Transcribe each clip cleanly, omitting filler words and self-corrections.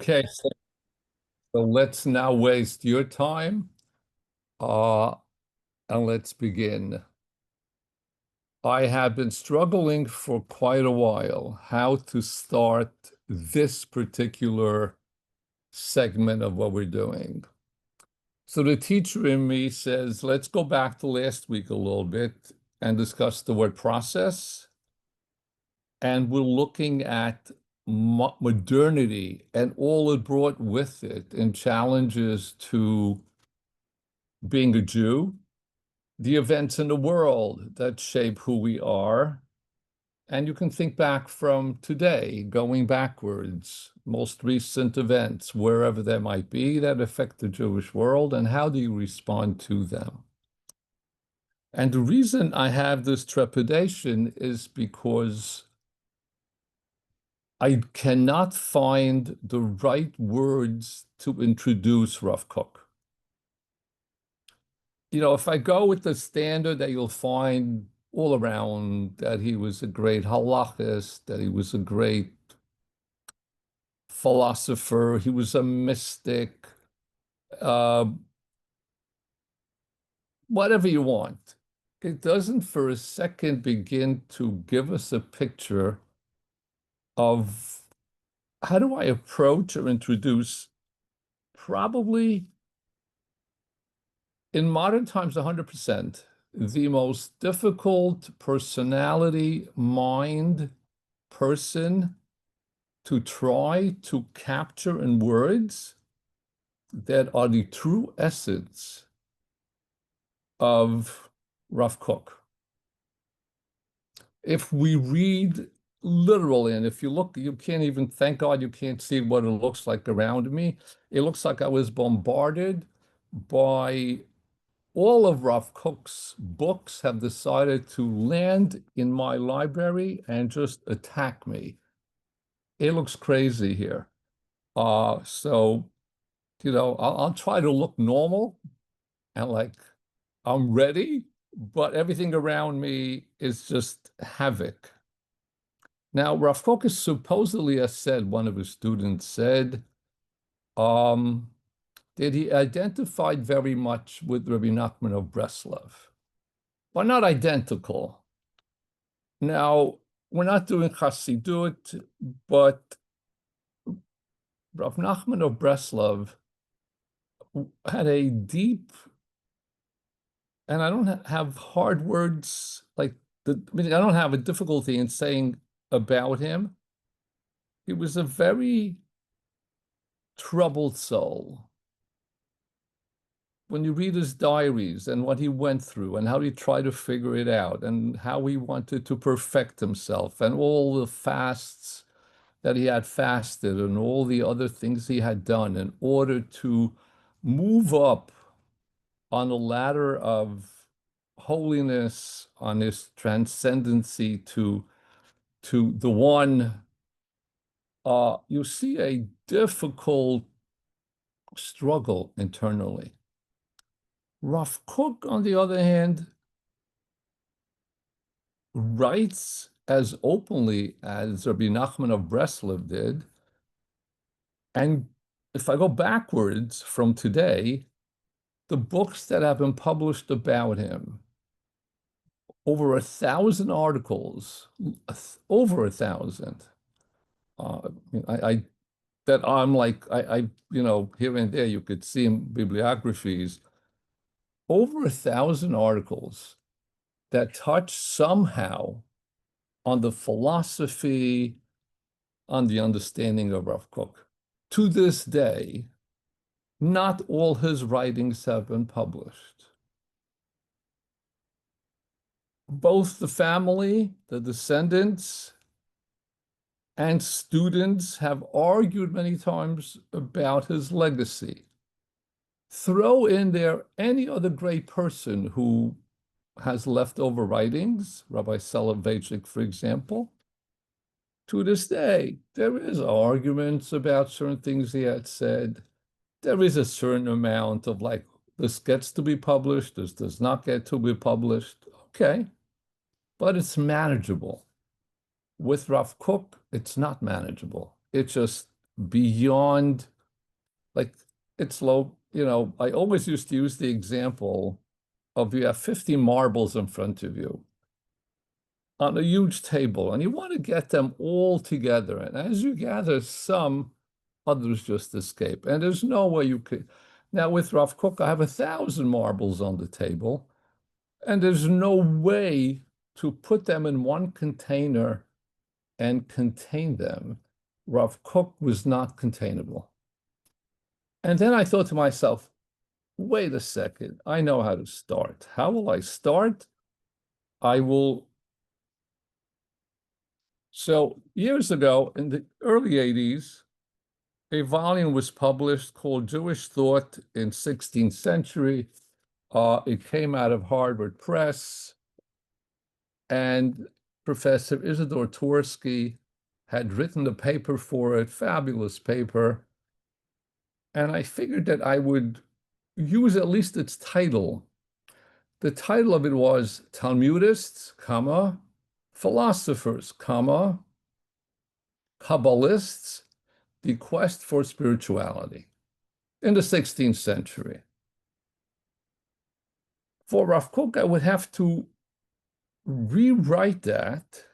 Okay, so let's now waste your time, uh, and let's begin. I have been struggling for quite a while how to start this particular segment of what we're doing. So the teacher in me says, let's go back to last week a little bit and discuss the word process. And we're looking at modernity and all it brought with it and challenges to being a Jew, the events in the world that shape who we are. And you can think back from today, going backwards, most recent events, wherever they might be, that affect the Jewish world, and how do you respond to them? And the reason I have this trepidation is because I cannot find the right words to introduce Rav Kook. If I go with the standard that you'll find all around, that he was a great halachist, that he was a great philosopher, he was a mystic, uh, whatever you want. It doesn't for a second begin to give us a picture of how do I approach or introduce probably in modern times 100% the most difficult personality, mind, person to try to capture in words that are the true essence of Rav Kook. If we read literally, and if you look, you can't even, thank God you can't see what it looks like around me. It looks like I was bombarded by all of Rav Kook's books have decided to land in my library and just attack me. It looks crazy here. So I'll try to look normal and like I'm ready, but everything around me is just havoc. Now, Rav Kook is supposedly has said, one of his students said, um, that he identified very much with Rabbi Nachman of Breslov, but not identical. Now, we're not doing Chassidut, but Rav Nachman of Breslov had a deep, and I don't have hard words like I don't have a difficulty in saying about him. He was a very troubled soul. When you read his diaries and what he went through and how he tried to figure it out and how he wanted to perfect himself and all the fasts that he had fasted and all the other things he had done in order to move up on the ladder of holiness, on his transcendency to the one, you see a difficult struggle internally. Rav Kook, on the other hand, writes as openly as Rabbi Nachman of Breslov did. And if I go backwards from today, the books that have been published about him, over 1,000 articles, over 1,000. I that I'm like here and there you could see in bibliographies, over 1,000 articles that touch somehow on the philosophy, on the understanding of Rav Kook. To this day, not all his writings have been published. Both the family, the descendants, and students have argued many times about his legacy. Throw in there any other great person who has leftover writings, Rabbi Soloveitchik, for example. To this day, there is arguments about certain things he had said. There is a certain amount of like, this gets to be published, this does not get to be published. Okay, but it's manageable. With Rav Kook, it's not manageable. It just beyond, like, it's low. I always used to use the example of you have 50 marbles in front of you on a huge table, and you want to get them all together. And as you gather some, others just escape. And there's no way you could. Now, with Rav Kook, I have 1,000 marbles on the table, and there's no way to put them in one container and contain them. Rav Kook was not containable. And then I thought to myself, wait a second, I know how to start. How will I start? I will. So years ago, in the early 80s, a volume was published called Jewish Thought in 16th Century. It came out of Harvard Press, and Professor Isidore Twersky had written the paper for it, fabulous paper. And I figured that I would use at least its title. The title of it was Talmudists, comma, Philosophers, comma, Kabbalists, the Quest for Spirituality in the 16th century. For Rav Kook, I would have to rewrite that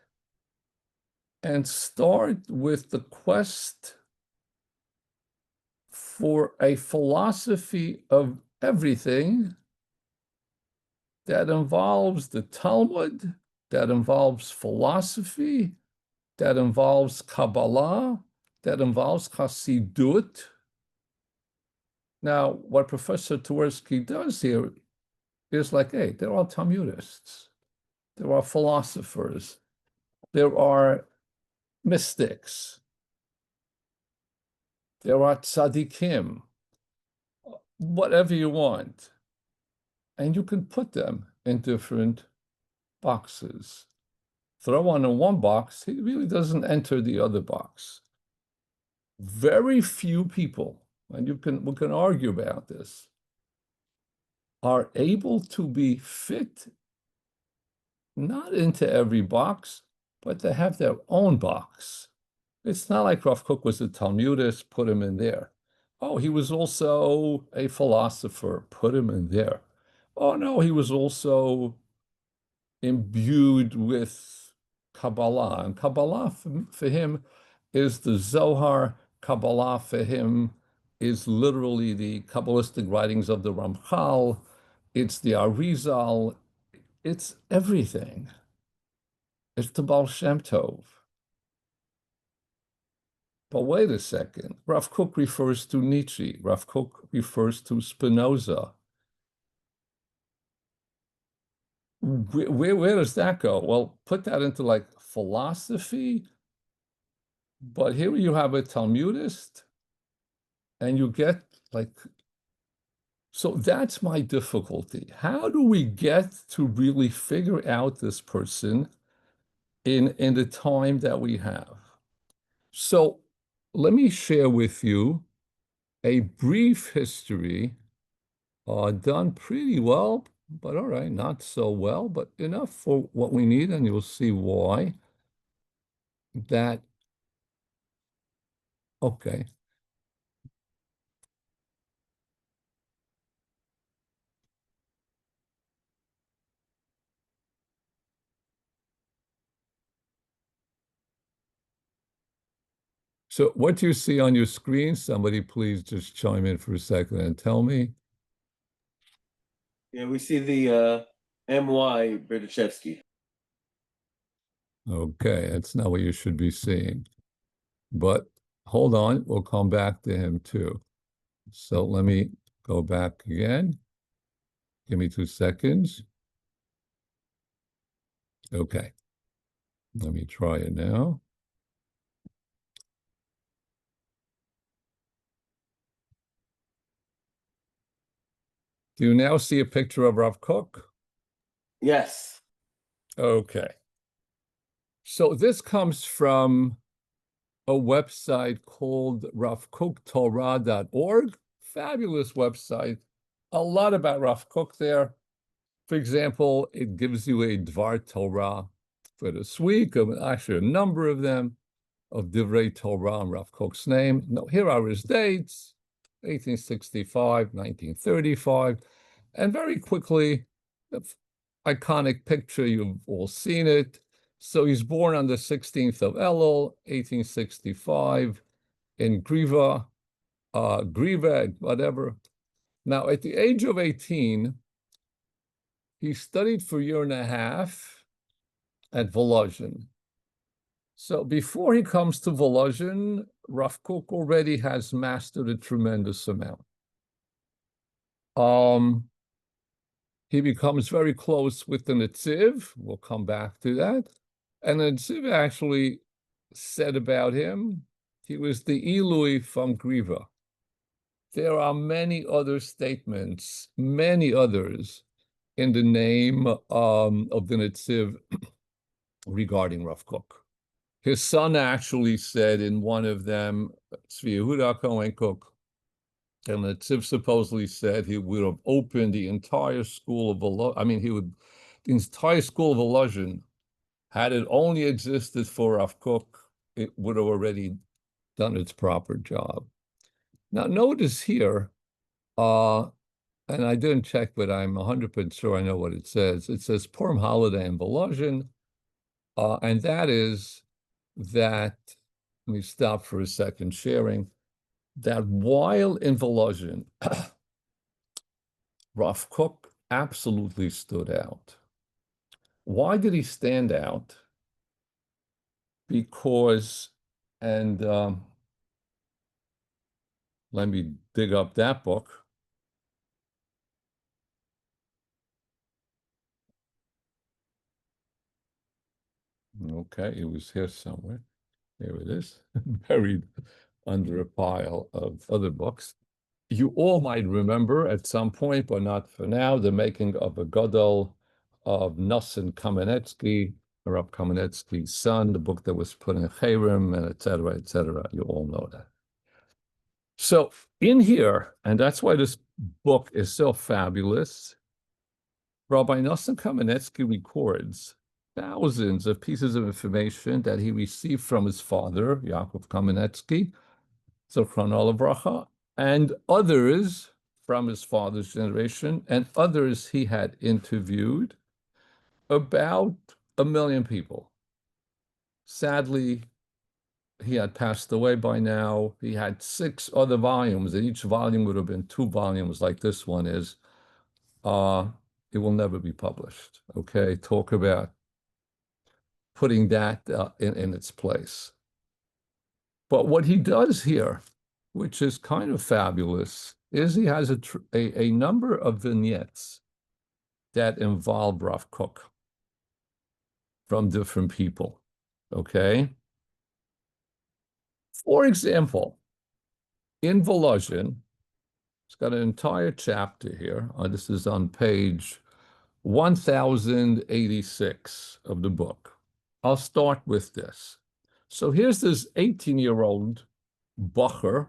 and start with the quest for a philosophy of everything that involves the Talmud, that involves philosophy, that involves Kabbalah, that involves Chassidut. Now, what Professor Twersky does here is like, hey, there are Talmudists, there are philosophers, there are mystics, there are tzaddikim, whatever you want. And you can put them in different boxes. Throw one in one box, he really doesn't enter the other box. Very few people, and we can argue about this, are able to be fit not into every box, but to have their own box. It's not like Rav Kook was a Talmudist, put him in there. Oh, he was also a philosopher, put him in there. Oh, no, he was also imbued with Kabbalah. And Kabbalah for him is the Zohar. Kabbalah for him is literally the Kabbalistic writings of the Ramchal. It's the Arizal. It's everything. It's the Baal Shem Tov. But wait a second. Rav Kook refers to Nietzsche. Rav Kook refers to Spinoza. Where does that go? Well, put that into like philosophy. But here you have a Talmudist, and you get like, so that's my difficulty. How do we get to really figure out this person in the time that we have? So let me share with you a brief history, done pretty well, but all right, not so well, but enough for what we need, and you'll see why. That, okay. So what you see on your screen, somebody please just chime in for a second and tell me. Yeah, we see the M.Y. Berdichevsky. Okay, that's not what you should be seeing. But hold on, we'll come back to him too. So let me go back again. Give me 2 seconds. Okay, let me try it now. Do you now see a picture of Rav Kook? Yes. Okay. So this comes from a website called ravkooktorah.org. Fabulous website. A lot about Rav Kook there. For example, it gives you a Dvar Torah for this week, actually a number of them. of Divrei Torah and Rav Kook's name. No, here are his dates, 1865, 1935, and very quickly, the iconic picture, you've all seen it. So he's born on the 16th of Elul, 1865, in Griva, whatever. Now, at the age of 18, he studied for a year and a half at Volozhin. So before he comes to Volozhin, Rav Kook already has mastered a tremendous amount. He becomes very close with the Netziv. We'll come back to that. And the Netziv actually said about him, he was the Ilui from Griva. There are many other statements, many others, in the name of the Netziv regarding Rav Kook. His son actually said in one of them, Tzvi Yehuda Cohen Kook, and the Netziv supposedly said he would have opened the entire school of Volozhin. The entire school of Volozhin, had it only existed for Rav Kook, it would have already done its proper job. Now, notice here, and I didn't check, but I'm 100% sure I know what it says. It says Purim holiday in Volozhin, and that is that, let me stop for a second sharing, that while in Volozhin, Rav Kook absolutely stood out. Why did he stand out? Because, and let me dig up that book. Okay, it was here somewhere. Here it is, buried under a pile of other books. You all might remember at some point, but not for now, the making of a Gadol of Nosson Kamenetsky, Rab Kamenetsky's son, the book that was put in Cherem, and et cetera, et cetera. You all know that. So in here, and that's why this book is so fabulous, Rabbi Nosson Kamenetsky records thousands of pieces of information that he received from his father, Yaakov Kamenetsky, Zichrono Livracha, and others from his father's generation, and others he had interviewed, about 1 million people. Sadly, he had passed away by now. He had 6 other volumes, and each volume would have been 2 volumes like this one is. It will never be published, okay? Talk about putting that in its place. But what he does here, which is kind of fabulous, is he has a number of vignettes that involve Rav Kook from different people, okay? For example, in Volozhin, it's got an entire chapter here. This is on page 1086 of the book. I'll start with this. So here's this 18-year-old Bacher,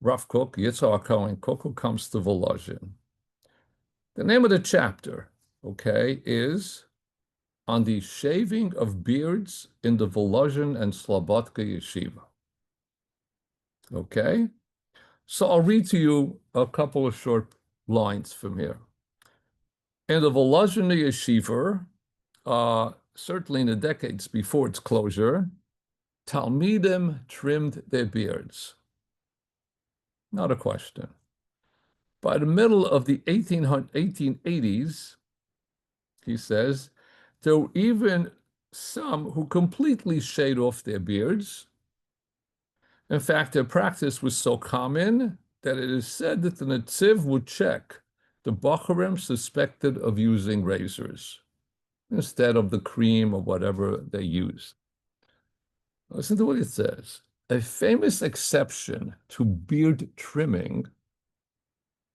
Rav Kook, Yitzhak Cohen Kook, who comes to Volozhin. The name of the chapter, okay, is on the shaving of beards in the Volozhin and Slobodka yeshiva. Okay? So I'll read to you a couple of short lines from here. In the Volozhin yeshiva, certainly in the decades before its closure, Talmidim trimmed their beards. Not a question. By the middle of the 1880s, he says, there were even some who completely shaved off their beards. In fact, their practice was so common that it is said that the Netziv would check the Bacharim suspected of using razors instead of the cream or whatever they used. Listen to what it says. A famous exception to beard trimming.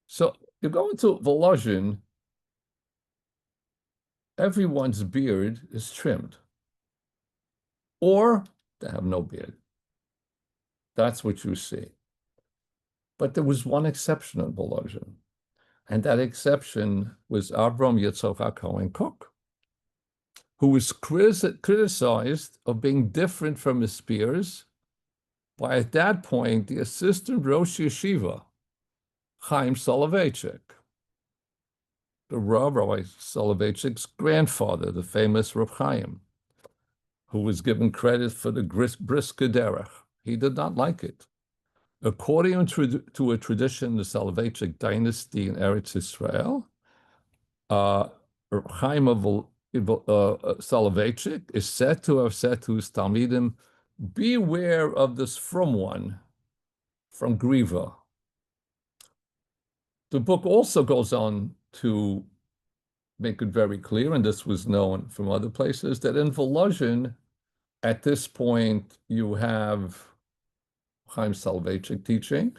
So you go into Volozhin, everyone's beard is trimmed, or they have no beard. That's what you see. But there was one exception in Volozhin, and that exception was Avram Yitzchak Cohen Kook, who was criticized of being different from his peers by, at that point, the assistant Rosh Yeshiva, Chaim Soloveitchik, the Rabbi Soloveitchik's grandfather, the famous Reb Chaim, who was given credit for the Brisker Derech. He did not like it. According to a tradition in the Soloveitchik dynasty in Eretz Israel, Reb Chaim of Soloveitchik is said to have said to his Talmidim, beware of this from one, from Griva. The book also goes on to make it very clear, and this was known from other places, that in Volozhin, at this point, you have Chaim Soloveitchik teaching,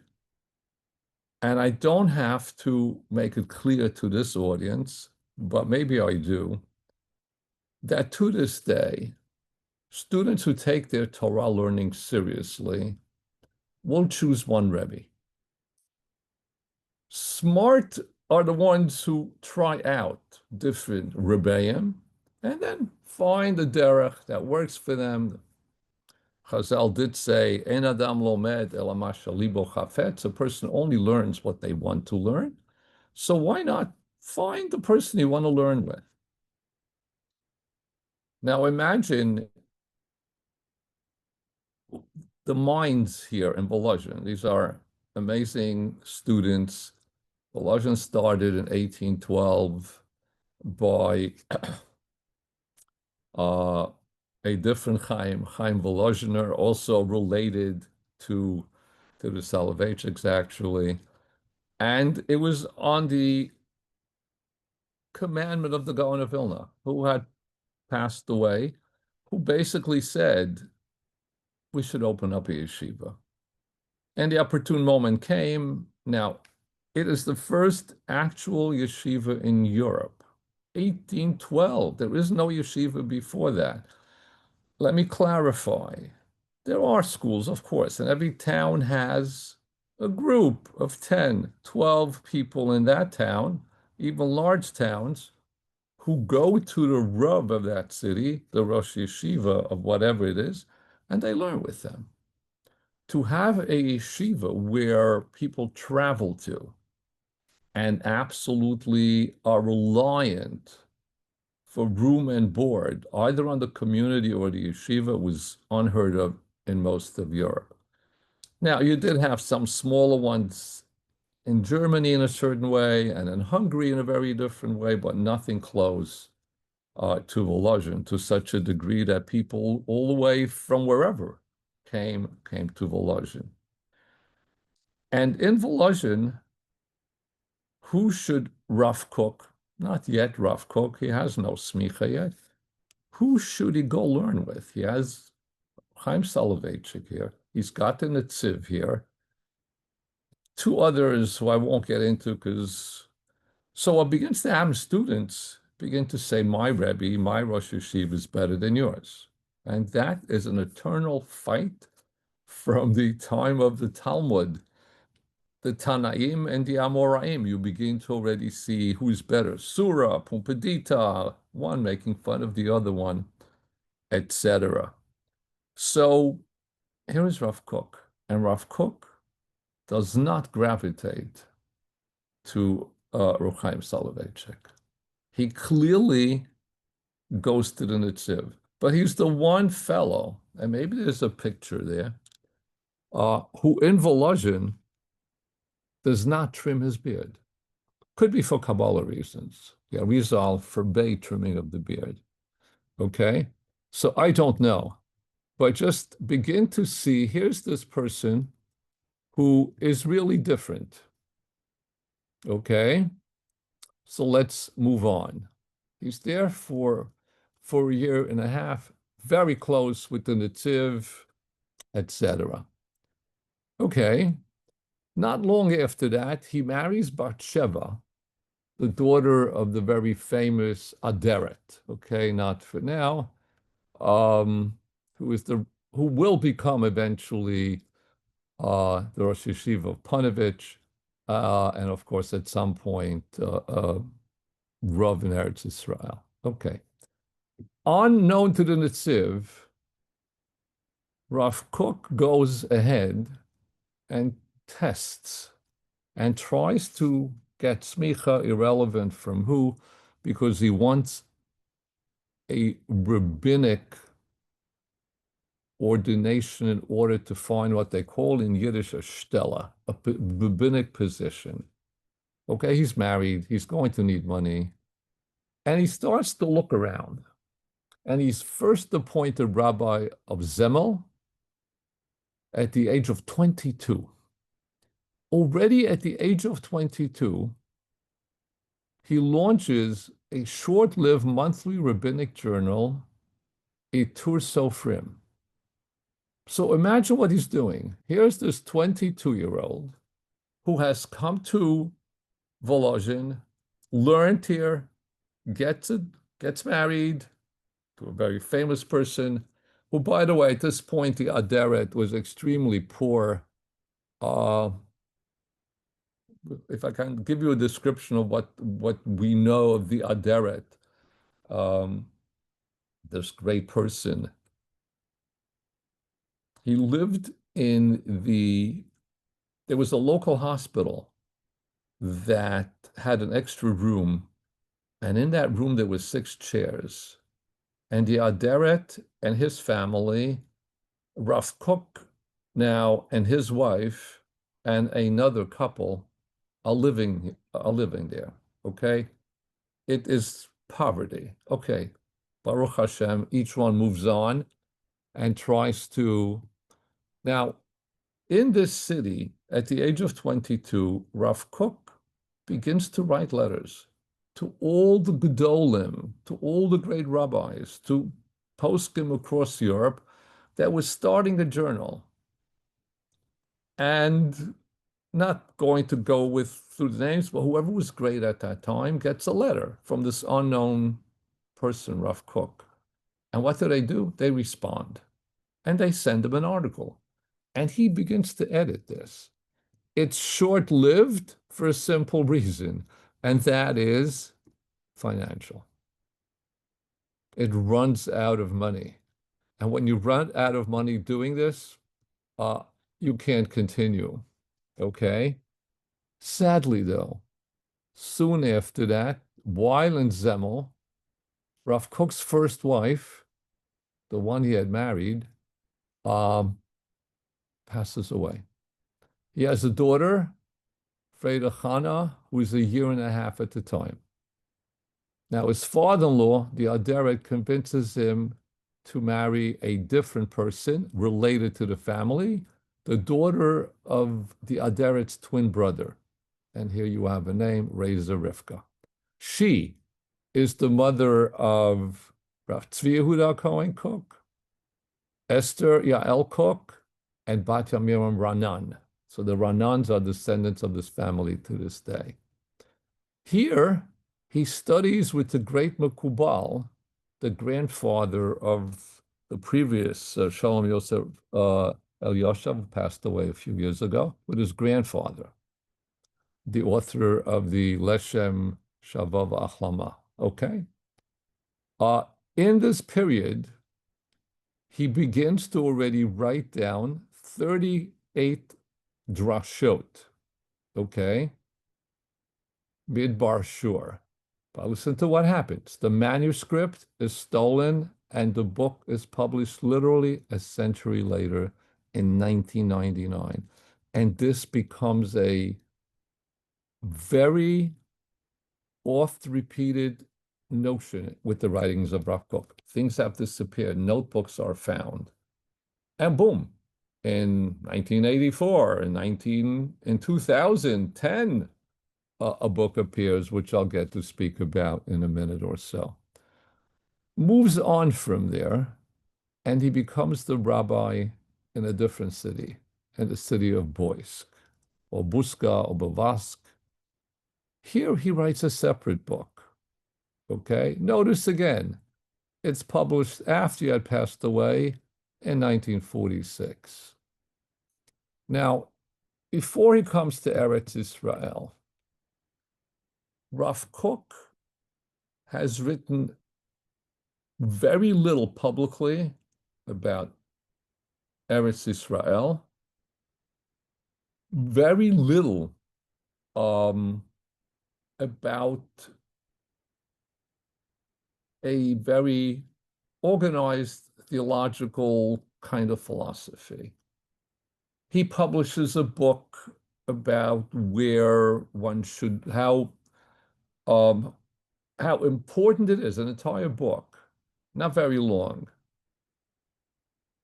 and I don't have to make it clear to this audience, but maybe I do, that to this day, students who take their Torah learning seriously will choose one Rebbe. Smart are the ones who try out different Rebbeim and then find a derech that works for them. Chazal did say, "En adam lomed ela ma shelibo chafetz." A person only learns what they want to learn. So why not find the person you want to learn with? Now imagine the minds here in Volozhin. These are amazing students. Volozhin started in 1812 by a different Chaim Volozhiner, also related to the Soloveitchiks, actually. And it was on the commandment of the Gaon of Vilna, who had passed away, who basically said, we should open up a yeshiva. And the opportune moment came. Now, it is the first actual yeshiva in Europe. 1812. There is no yeshiva before that. Let me clarify. There are schools, of course, and every town has a group of 10, 12 people in that town, even large towns, who go to the Rav of that city, the Rosh Yeshiva of whatever it is, and they learn with them. To have a yeshiva where people travel to and absolutely are reliant for room and board, either on the community or the yeshiva, was unheard of in most of Europe. Now, you did have some smaller ones in Germany in a certain way and in Hungary in a very different way, but nothing close to Volozhin to such a degree that people all the way from wherever came to Volozhin. And in Volozhin, who should Rav Kook, not yet Rav Kook, he has no smicha yet, who should he go learn with? He has Chaim Soloveitchik here. He's got the Netziv here. Two others who I won't get into because, so it begins to have students begin to say, my Rebbe, my Rosh Yeshiva is better than yours. And that is an eternal fight from the time of the Talmud. The Tanaim and the Amoraim, you begin to already see who's better. Surah, Pumbedita, one making fun of the other one, etc. So here is Rav Kook, and Rav Kook does not gravitate to Reb Chaim Soloveitchik. He clearly goes to the Netziv, but he's the one fellow, and maybe there's a picture there, who in Volozhin does not trim his beard. Could be for Kabbalah reasons. Yeah, Rizal forbade trimming of the beard. Okay? So I don't know. But just begin to see, here's this person who is really different. Okay? So let's move on. He's there for a year and a half, very close with the Netziv, etc. Okay. Not long after that, he marries Bathsheba, the daughter of the very famous Aderet, okay, not for now, who will become eventually the Rosh Yeshiva of Panovich, and of course at some point Rav in Eretz Israel. Okay, Unknown to the Netziv, Rav Kook goes ahead and tests and tries to get smicha irrelevant from who, because he wants a rabbinic ordination in order to find what they call in Yiddish a stella, a rabbinic position. Okay, he's married, he's going to need money, and he starts to look around. And he's first appointed rabbi of Zemel at the age of 22. Already at the age of 22, he launches a short-lived monthly rabbinic journal, a Tur Sofrim. So imagine what he's doing. Here's this 22-year-old who has come to Volozhin, learned here, gets married to a very famous person, who, by the way, at this point, the Aderet was extremely poor. Uh, if I can give you a description of what we know of the Aderet, um, this great person, he lived in there was a local hospital that had an extra room, and in that room there was 6 chairs. And the Aderet and his family, Rav Kook now and his wife and another couple are living there. Okay, it is poverty. Okay, Baruch Hashem, each one moves on and tries to. Now, in this city, at the age of 22, Rav Kook begins to write letters to all the Gedolim, to all the great rabbis, to poskim across Europe that was starting a journal. And not going to go through the names, but whoever was great at that time gets a letter from this unknown person, Rav Kook. And what do? They respond. And they send him an article. And he begins to edit this. It's short-lived for a simple reason, and that is financial. It runs out of money. And when you run out of money doing this, you can't continue. Okay? Sadly, though, soon after that, while in Zemel, Rav Kook's first wife, the one he had married, um, passes away. He has a daughter, Freda Chana, who is a year and a half at the time. Now, his father-in-law, the Aderet, convinces him to marry a different person related to the family, the daughter of the Aderet's twin brother. And here you have a name, Reza Rivka. She is the mother of Rav Tzvi Yehuda Cohen Kook, Esther Yael Kook, and Bat Yamiram Ranan. So the Ranans are descendants of this family to this day. Here, he studies with the great Mekubal, the grandfather of the previous Shalom Yosef Elyashav, passed away a few years ago, with his grandfather, the author of the Leshem Shavav Achlama. Okay? In this period, he begins to already write down 38 drashot. Okay? Midbar Shur. But listen to what happens. The manuscript is stolen and the book is published literally a century later in 1999. And this becomes a very oft-repeated notion with the writings of Rav Kook. Things have disappeared. Notebooks are found. And boom, in 1984, in 2010, a book appears, which I'll get to speak about in a minute or so. Moves on from there, and he becomes the rabbi in a different city, in the city of Boysk, or Buska, or Bavask. Here he writes a separate book. Okay, notice again, it's published after he had passed away in 1946. Now, before he comes to Eretz Israel, Rav Kook has written very little publicly about Eretz Israel, very little um, about a very organized theological kind of philosophy. He publishes a book about where one should, um, how important it is, an entire book, not very long,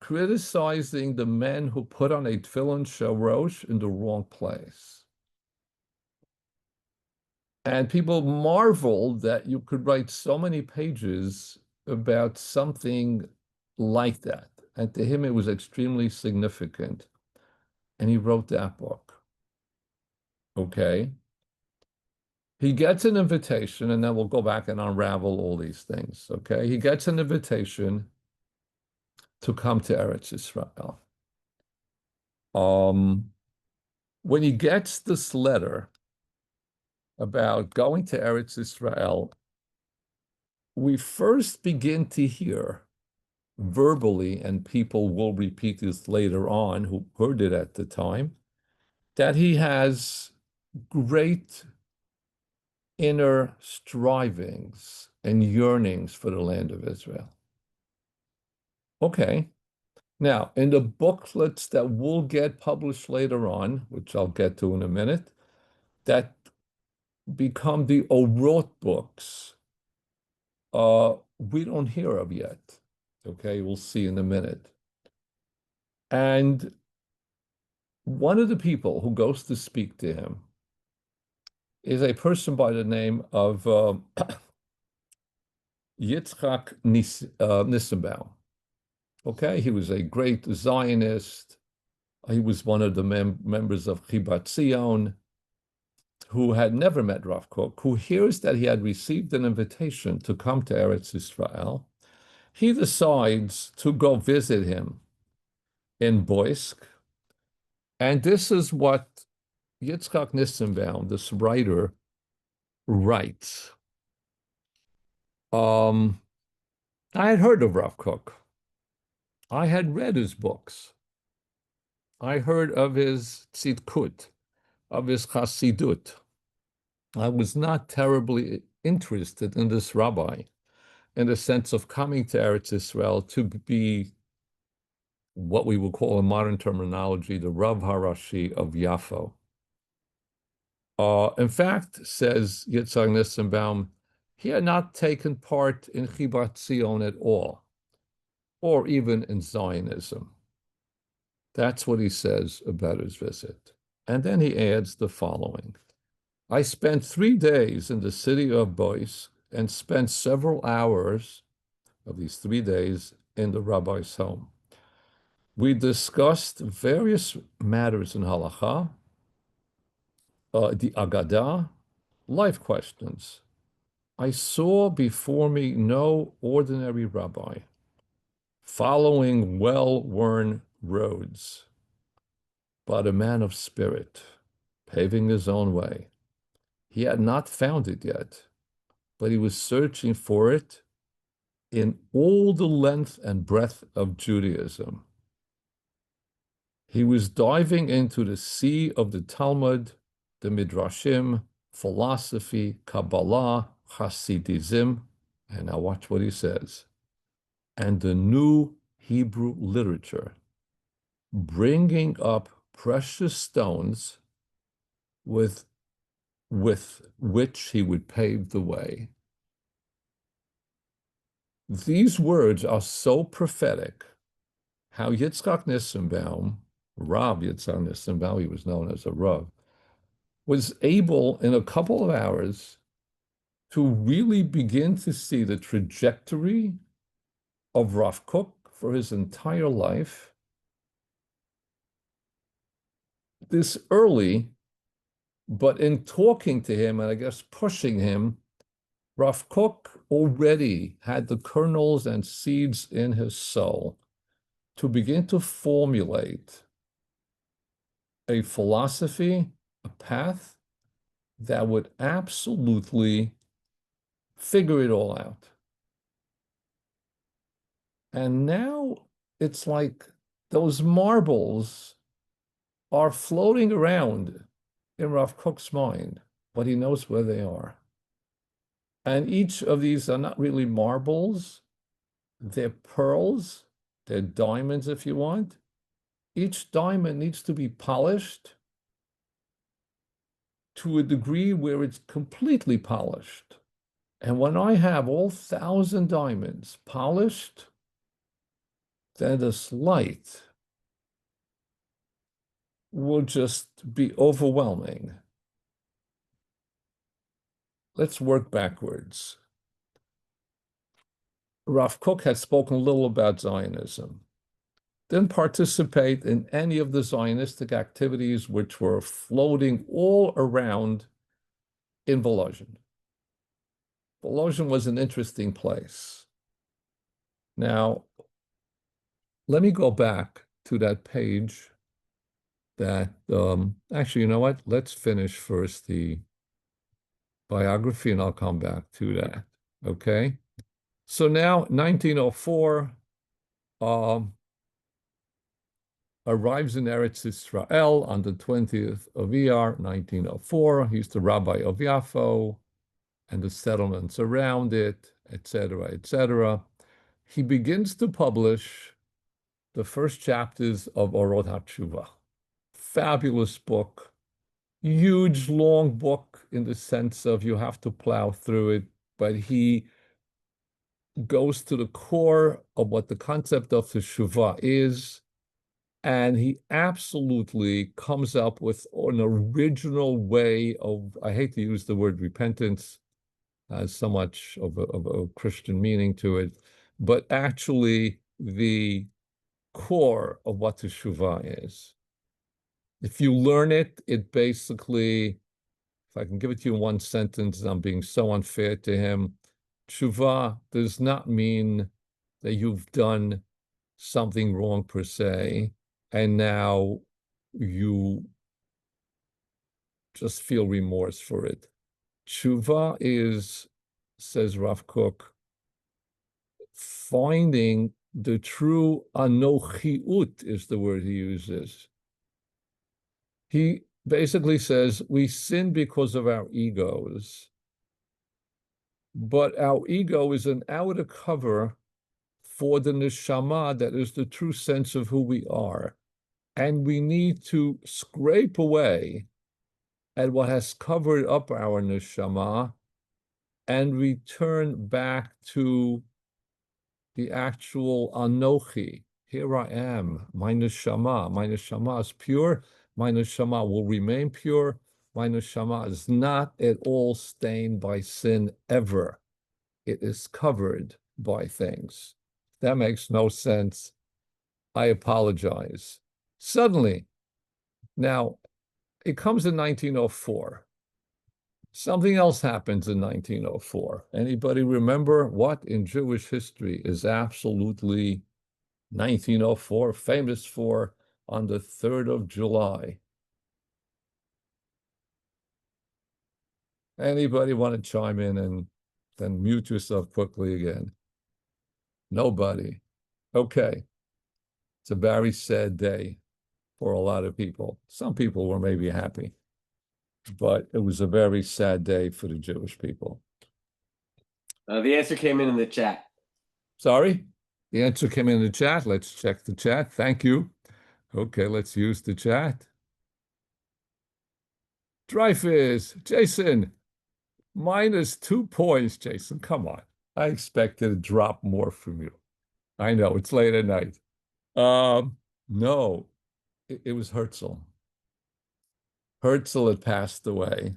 criticizing the men who put on a tefillin shorosh in the wrong place. And people marveled that you could write so many pages about something like that. And to him, it was extremely significant. And he wrote that book. Okay. He gets an invitation, and then we'll go back and unravel all these things. Okay. He gets an invitation to come to Eretz Israel. Um, when he gets this letter about going to Eretz Israel, we first begin to hear verbally, and people will repeat this later on who heard it at the time, that he has great inner strivings and yearnings for the land of Israel. Okay. Now, in the booklets that will get published later on, which I'll get to in a minute, that become the Orot books, we don't hear of yet. Okay, we'll see in a minute. And one of the people who goes to speak to him is a person by the name of Yitzchak Nissenbaum. Okay, he was a great Zionist. He was one of the members of Chibat Zion who had never met Rav Kook, who hears that he had received an invitation to come to Eretz Israel. He decides to go visit him in Boisk. And this is what Yitzchak Nissenbaum, this writer, writes. I had heard of Rav Kook. I had read his books. I heard of his tzidkut, of his chassidut. I was not terribly interested in this rabbi in the sense of coming to Eretz Israel to be what we would call in modern terminology the Rav Harashi of Yafo. In fact, says Yitzhak Nissenbaum, he had not taken part in Chibat Zion at all, or even in Zionism. That's what he says about his visit. And then he adds the following. I spent 3 days in the city of Bois and spent several hours of these 3 days in the rabbi's home. We discussed various matters in halacha, the Agadah, life questions. I saw before me no ordinary rabbi following well-worn roads, but a man of spirit, paving his own way. He had not found it yet, but he was searching for it in all the length and breadth of Judaism. He was diving into the sea of the Talmud, the Midrashim, philosophy, Kabbalah, Hasidism, and now watch what he says, and the new Hebrew literature, bringing up precious stones with which he would pave the way. These words are so prophetic. How Yitzchak Nissenbaum, Rav Yitzchak Nissenbaum, he was known as a Rav, was able in a couple of hours to really begin to see the trajectory of Rav Kook for his entire life. This early, but in talking to him and I guess pushing him, Rav Kook already had the kernels and seeds in his soul to begin to formulate a philosophy, a path that would absolutely figure it all out. And now it's like those marbles are floating around in Rav Kook's mind, but he knows where they are. And each of these are not really marbles, they're pearls, they're diamonds if you want. Each diamond needs to be polished to a degree where it's completely polished. And when I have all 1,000 diamonds polished, then this light will just be overwhelming. Let's work backwards. Rav Kook had spoken a little about Zionism. Didn't participate in any of the Zionistic activities which were floating all around in Volozhin. Volozhin was an interesting place. Now, let me go back to that page that, actually, you know what? Let's finish first the biography and I'll come back to that. Okay. So now, 1904, um, arrives in Eretz Israel on the 20th of Iyar, 1904. He's the rabbi of Yafo and the settlements around it, etc., etc. He begins to publish the first chapters of Orot HaTshuva. Fabulous book, huge, long book in the sense of you have to plow through it, but he goes to the core of what the concept of Teshuvah is, and he absolutely comes up with an original way of, I hate to use the word repentance, has so much of a Christian meaning to it, but actually the core of what Teshuvah is. If you learn it, it basically, if I can give it to you in one sentence, I'm being so unfair to him. Tshuva does not mean that you've done something wrong per se, and now you just feel remorse for it. Tshuva is, says Rav Kook, finding the true anochiut is the word he uses. He basically says we sin because of our egos, but our ego is an outer cover for the neshama that is the true sense of who we are. And we need to scrape away at what has covered up our neshama and return back to the actual anochi. Here I am, my neshama. My neshama is pure. My neshama will remain pure. My neshama is not at all stained by sin ever. It is covered by things. That makes no sense. I apologize. Suddenly, now it comes in 1904. Something else happens in 1904. Anybody remember what in Jewish history is absolutely 1904 famous for on the 3rd of July? Anybody want to chime in and then mute yourself quickly again? Nobody. Okay. It's a very sad day for a lot of people. Some people were maybe happy, but it was a very sad day for the Jewish people. The answer came in the chat. Sorry? The answer came in the chat. Let's check the chat. Thank you. Okay, let's use the chat. Dreyfus, Jason, -2 points, Jason. Come on. I expected a drop more from you. I know it's late at night. No, it was Herzl. Herzl had passed away.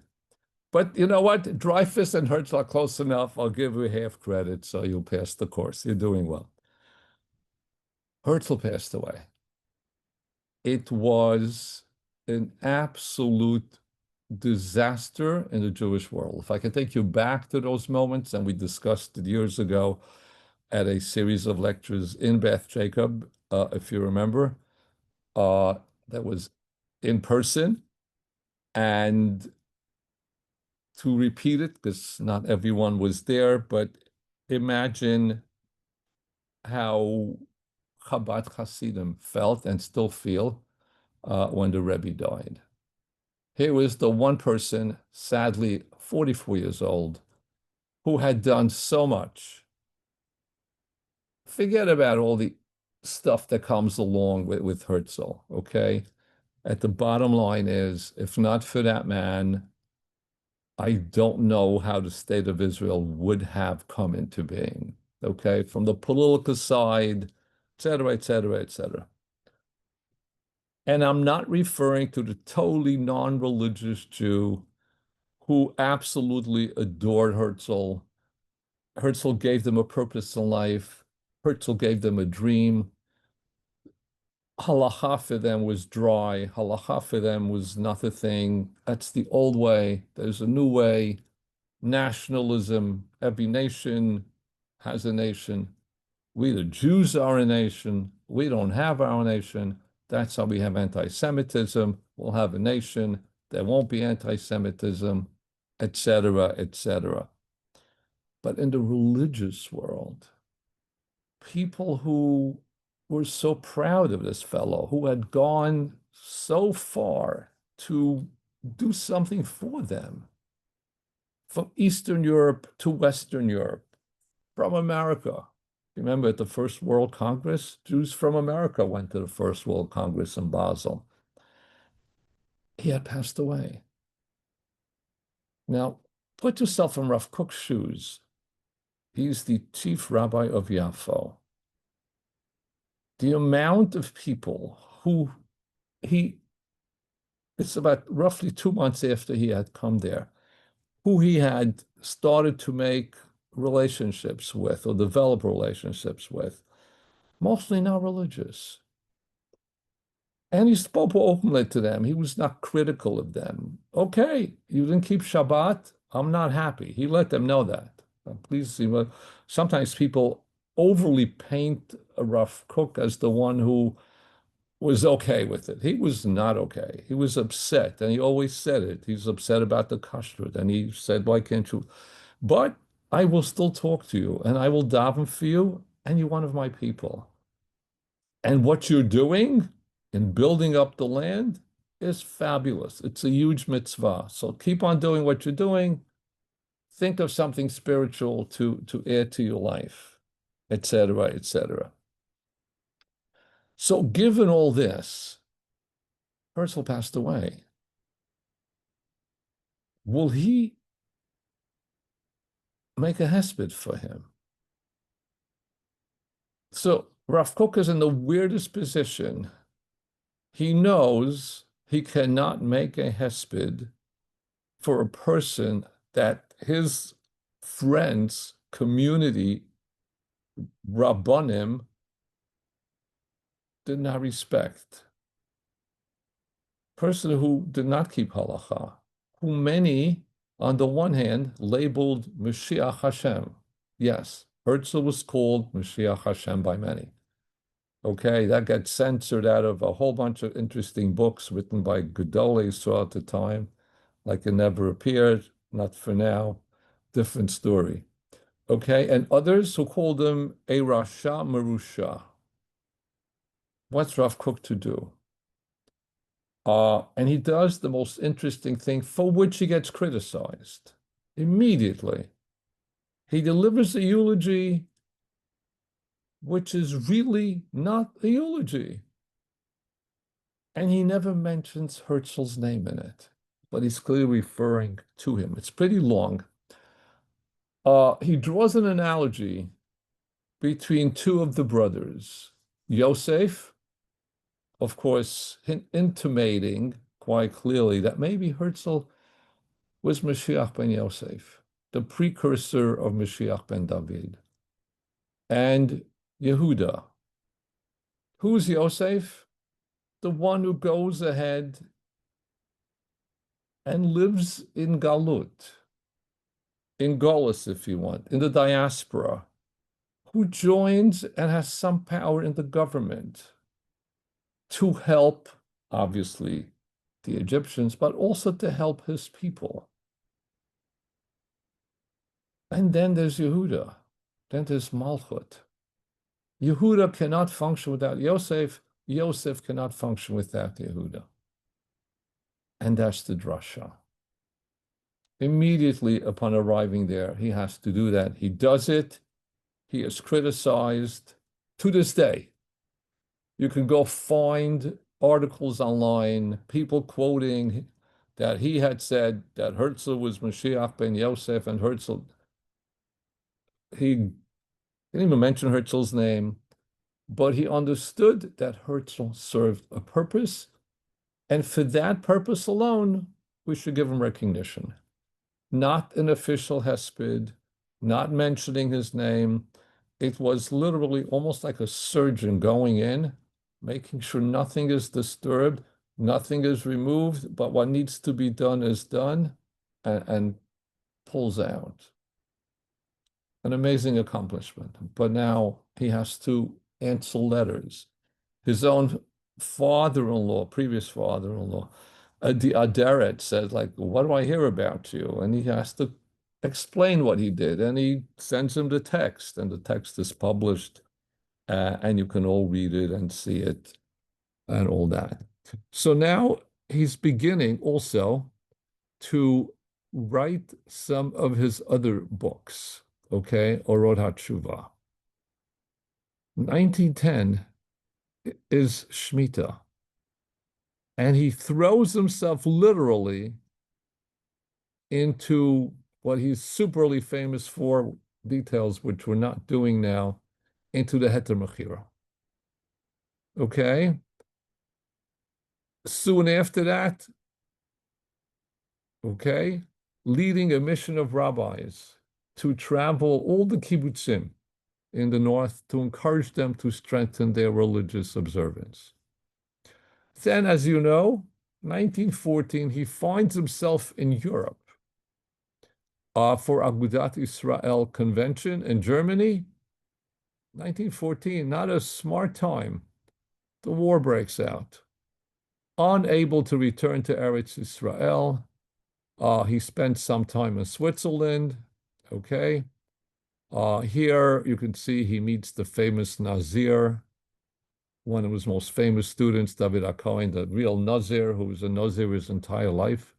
But you know what? Dreyfus and Herzl are close enough. I'll give you half credit, so you'll pass the course. You're doing well. Herzl passed away. It was an absolute disaster in the Jewish world. If I can take you back to those moments, and we discussed it years ago at a series of lectures in Beth Jacob, if you remember, that was in person. And to repeat it, because not everyone was there, but imagine how Chabad Hasidim felt and still feel when the Rebbe died. Here was the one person, sadly 44 years old, who had done so much. Forget about all the stuff that comes along with Herzl, okay? At the bottom line is, if not for that man, I don't know how the state of Israel would have come into being, okay? From the political side, et cetera, et cetera, et cetera. And I'm not referring to the totally non-religious Jew who absolutely adored Herzl. Herzl gave them a purpose in life. Herzl gave them a dream. Halacha for them was dry. Halacha for them was not a thing. That's the old way. There's a new way. Nationalism. Every nation has a nation. We, the Jews, are a nation. We don't have our nation. That's how we have anti-Semitism. We'll have a nation. There won't be anti-Semitism, etc., etc. But in the religious world, people who were so proud of this fellow, who had gone so far to do something for them, from Eastern Europe to Western Europe, from America. Remember at the First World Congress, Jews from America went to the First World Congress in Basel. He had passed away. Now, put yourself in Rav Kook's shoes. He's the chief rabbi of Yafo. The amount of people who it's about roughly 2 months after he had come there, who he had started to make relationships with or develop relationships with, mostly not religious. And he spoke openly to them. He was not critical of them. Okay, you didn't keep Shabbat. I'm not happy. He let them know that. Please see, sometimes people overly paint a Rav Kook as the one who was okay with it. He was not okay. He was upset, and he always said it. He's upset about the kashrut, and he said, "Why can't you?" But I will still talk to you, and I will daven for you, and you're one of my people. And what you're doing in building up the land is fabulous. It's a huge mitzvah. So keep on doing what you're doing. Think of something spiritual to add to your life, etc., etc. So given all this, Herzl passed away. Will he make a hesped for him? So Rav Kook is in the weirdest position. He knows he cannot make a hesped for a person that his friends, community, Rabbanim, did not respect. Person who did not keep halacha, who many, on the one hand, labeled Mashiach Hashem. Yes, Herzl was called Mashiach Hashem by many. Okay, that got censored out of a whole bunch of interesting books written by Gedolis throughout the time, like It Never Appeared, Not For Now, different story. Okay, and others who called him a Rasha Marusha. What's Rav Kook to do? And he does the most interesting thing for which he gets criticized immediately. He delivers a eulogy which is really not a eulogy. And he never mentions Herzl's name in it, but he's clearly referring to him. It's pretty long. He draws an analogy between two of the brothers, Yosef, of course, intimating quite clearly that maybe Herzl was Mashiach ben Yosef, the precursor of Mashiach ben David, and Yehuda. Who's Yosef? The one who goes ahead and lives in Galut, in Golis, if you want, in the diaspora, who joins and has some power in the government to help, obviously, the Egyptians, but also to help his people. And then there's Yehuda, then there's Malchut. Yehuda cannot function without Yosef. Yosef cannot function without Yehuda. And that's the drasha. Immediately upon arriving there, he has to do that. He does it. He is criticized to this day. You can go find articles online, people quoting that he had said that Herzl was Mashiach ben Yosef, and Herzl, he didn't even mention Herzl's name, but he understood that Herzl served a purpose, and for that purpose alone, we should give him recognition. Not an official hesped, not mentioning his name. It was literally almost like a surgeon going in, making sure nothing is disturbed, nothing is removed, but what needs to be done is done, and pulls out. An amazing accomplishment. But now he has to answer letters. His own father-in-law, previous father-in-law, the Aderet says, like, what do I hear about you? And he has to explain what he did. And he sends him the text, and the text is published, and you can all read it and see it and all that. So now he's beginning also to write some of his other books, okay? Orot HaTshuva. 1910 is Shemitah. And he throws himself literally into what he's superly famous for, details which we're not doing now, into the Heter Mechira. Okay? Soon after that, okay, leading a mission of rabbis to travel all the kibbutzim in the north to encourage them to strengthen their religious observance. Then, as you know, 1914, he finds himself in Europe for Agudat Israel convention in Germany. 1914, not a smart time. The war breaks out. Unable to return to Eretz Israel, he spent some time in Switzerland. Okay. Here you can see he meets the famous Nazir, one of his most famous students, David HaKohen, the real Nazir, who was a Nazir his entire life,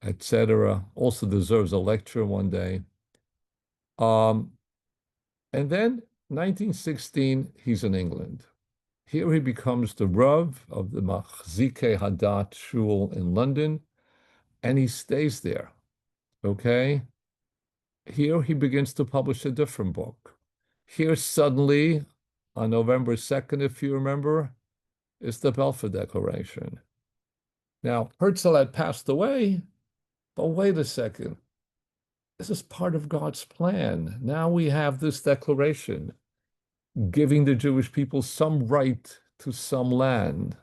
etc. Also deserves a lecture one day. And then 1916, he's in England. Here he becomes the Rav of the Machzikei Hadat Shul in London, and he stays there. Okay? Here he begins to publish a different book. Here suddenly, on November 2nd, if you remember, is the Balfour Declaration. Now, Herzl had passed away, but wait a second. This is part of God's plan. Now we have this declaration giving the Jewish people some right to some land.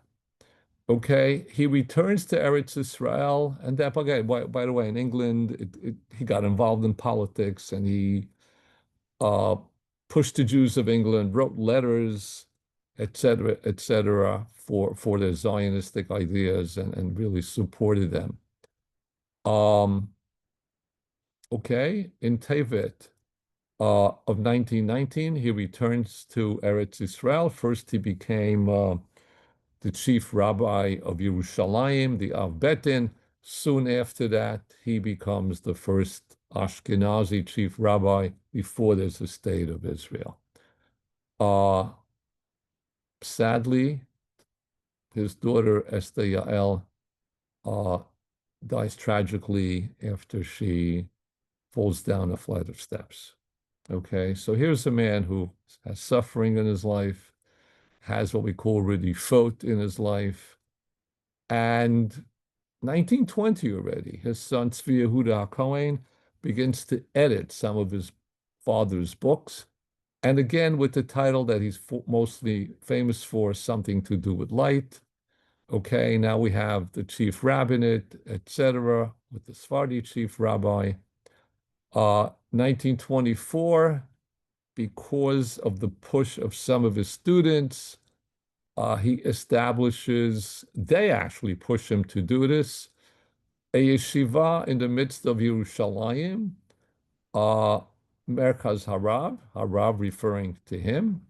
Okay, he returns to Eretz Israel, and that, okay, by the way, in England, he got involved in politics, and he uh, pushed the Jews of England, wrote letters, etc., for their Zionistic ideas, and really supported them. Okay, in Tevet of 1919, he returns to Eretz Israel. First, he became the chief rabbi of Yerushalayim, the Av Betin. Soon after that, he becomes the first Ashkenazi chief rabbi before there's a state of Israel. Sadly, his daughter Esther Yael dies tragically after she falls down a flight of steps. Okay, so here's a man who has suffering in his life, has what we call redifot in his life, and 1920 already, his son Tzvi Yehuda HaKohen begins to edit some of his father's books, and again with the title that he's mostly famous for, Something to Do with Light. Okay, now we have the chief rabbinate, etc., with the Sephardi chief rabbi. 1924, because of the push of some of his students, he establishes, they actually push him to do this, a yeshiva in the midst of Yerushalayim, Merkaz Harav, Harav referring to him,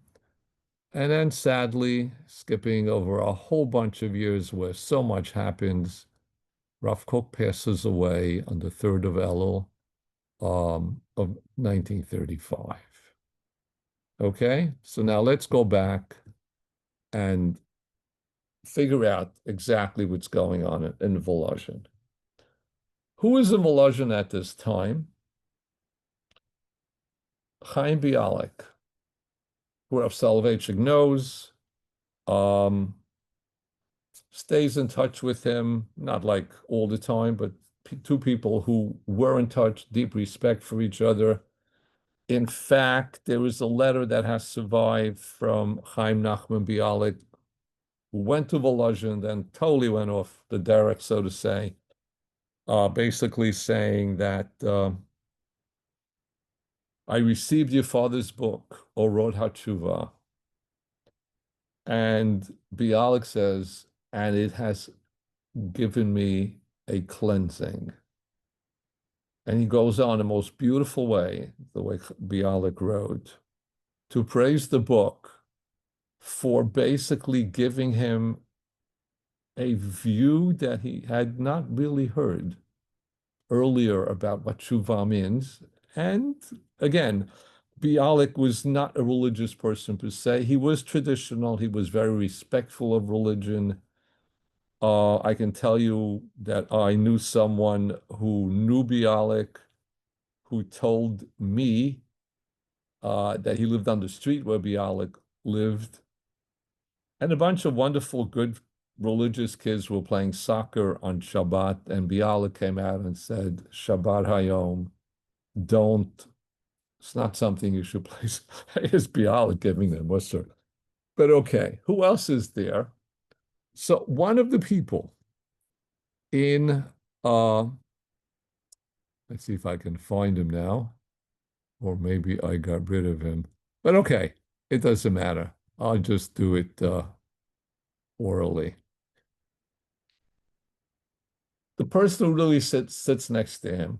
And then sadly, skipping over a whole bunch of years where so much happens, Rav Kook passes away on the 3rd of Elul of 1935. Okay, so now let's go back and figure out exactly what's going on in Volozhin. Who is in Volozhin at this time? Chaim Bialik, who Rav Soloveitchik knows, um, stays in touch with him, not like all the time, but two people who were in touch, deep respect for each other. In fact, there was a letter that has survived from Chaim Nachman Bialik, who went to Volozhin, then totally went off the derech, so to say, basically saying that I received your father's book, Orot HaTshuva, and Bialik says, and it has given me a cleansing. And he goes on in the most beautiful way, the way Bialik wrote, to praise the book for basically giving him a view that he had not really heard earlier about what tshuva means. And again, Bialik was not a religious person per se. He was traditional. He was very respectful of religion. I can tell you that I knew someone who knew Bialik, who told me that he lived on the street where Bialik lived. And a bunch of wonderful, good religious kids were playing soccer on Shabbat, and Bialik came out and said, Shabbat Hayom, don't, it's not something you should play. It's Bialik giving them, what's there? But okay, who else is there? So one of the people in, let's see if I can find him now, or maybe I got rid of him. But okay, it doesn't matter. I'll just do it orally. The person who really sits next to him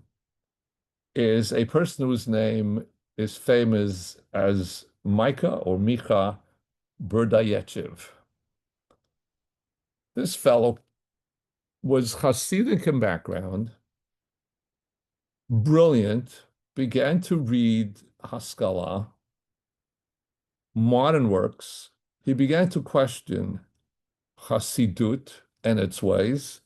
is a person whose name is famous as Micah or Micha Berdayechev. This fellow was Hasidic in background, brilliant, began to read Haskalah, modern works. He began to question Hasidut and its ways.